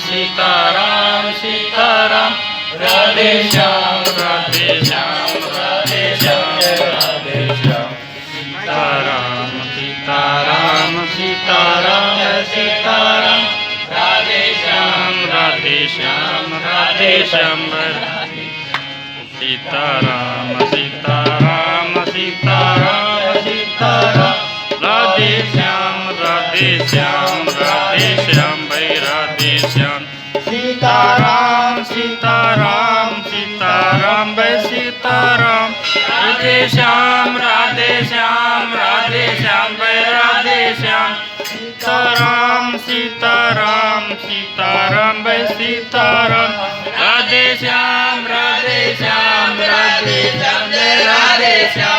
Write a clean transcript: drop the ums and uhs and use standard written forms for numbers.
सीताराम सीताराम राधे श्याम राधे श्याम राधे श्याम राधे श्याम सीताराम सीताराम सीताराम सीताराम राधे श्याम राधे श्याम राधे श्याम सीताराम सीताराम सीताराम सीताराम राधे श्याम राधे श्याम राधे श्याम भाई राधे श्याम सीताराम सीताराम सीताराम भाई सीताराम राधे श्याम राधे श्याम राधे श्याम भाई राधे श्याम सीताराम सीताराम सीताराम भाई सीताराम राधे श्याम राधे श्याम राधे श्याम राधे श्याम